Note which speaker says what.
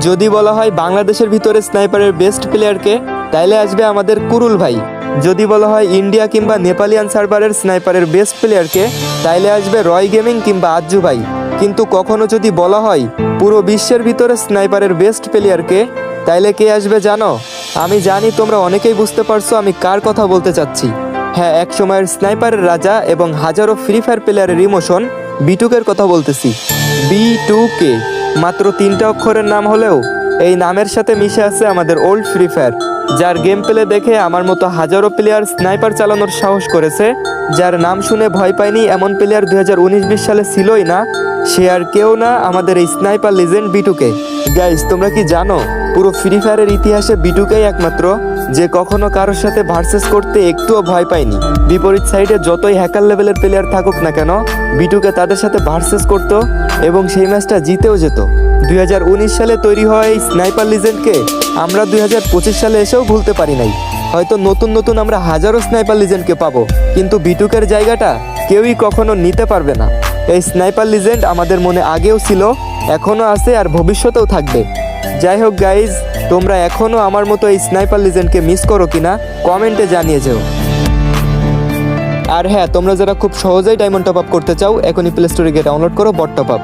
Speaker 1: যদি বলা হয় বাংলাদেশের ভিতরে স্নাইপারের বেস্ট প্লেয়ারকে, তাইলে আসবে আমাদের কুরুল ভাই। যদি বলা হয় ইন্ডিয়া কিংবা নেপালিয়ান সার্ভারের স্নাইপারের বেস্ট প্লেয়ারকে, তাইলে আসবে রয় গেমিং কিংবা আজ্জু ভাই। কিন্তু কখনো যদি বলা হয় পুরো বিশ্বের ভিতরে স্নাইপারের বেস্ট প্লেয়ারকে, তাইলে কে আসবে জানো? আমি জানি তোমরা অনেকেই বুঝতে পারছো আমি কার কথা বলতে চাচ্ছি। হ্যাঁ, এক সময়ের স্নাইপারের রাজা এবং হাজারো ফ্রি ফায়ার প্লেয়ারের ইমোশন বিটুকের কথা বলতেছি। B2K মাত্র 3টা অক্ষরের নাম হলেও এই নামের সাথে মিশে আছে আমাদের ওল্ড ফ্রি ফায়ার, যার গেম প্লে দেখে আমার মতো হাজারো প্লেয়ার স্নাইপার চালানোর সাহস করেছে। যার নাম শুনে ভয় পায়নি এমন প্লেয়ার 2019-20 সালে ছিলই না। সে আর কেউ না, আমাদের এই স্নাইপার লিজেন্ড B2K। গাইস, তোমরা কি জানো পুরো ফ্রি ফায়ারের ইতিহাসে B2K একমাত্র যে কখনো কারোর সাথে ভার্সেস করতে একটুও ভয় পায়নি। বিপরীত সাইডে যতই হ্যাকার লেভেলের প্লেয়ার থাকুক না কেন, B2K তাদের সাথে ভার্সেস করত এবং সেই ম্যাচটা জিতেও যেত। 2019 সালে তৈরি হওয়া এই স্নাইপার লিজেন্ডকে আমরা 2025 সালে এসেও ভুলতে পারি নাই। হয়তো নতুন নতুন আমরা হাজারো স্নাইপার লিজেন্ডকে পাবো, কিন্তু B2Kর জায়গাটা কেউই কখনো নিতে পারবে না। এই স্নাইপার লিজেন্ড আমাদের মনে আগেও ছিল, এখনও আছে আর ভবিষ্যতেও থাকবে। যাই হোক গাইজ, তোমরা এখনও আমার মতো এই স্নাইপার লিজেন্ডকে মিস করো কিনা কমেন্টে জানিয়ে যেও। আর হ্যাঁ, তোমরা যারা খুব সহজেই ডায়মন্ড টপ আপ করতে চাও, এখনই প্লে স্টোরে গিয়ে ডাউনলোড করো বট টপ আপ।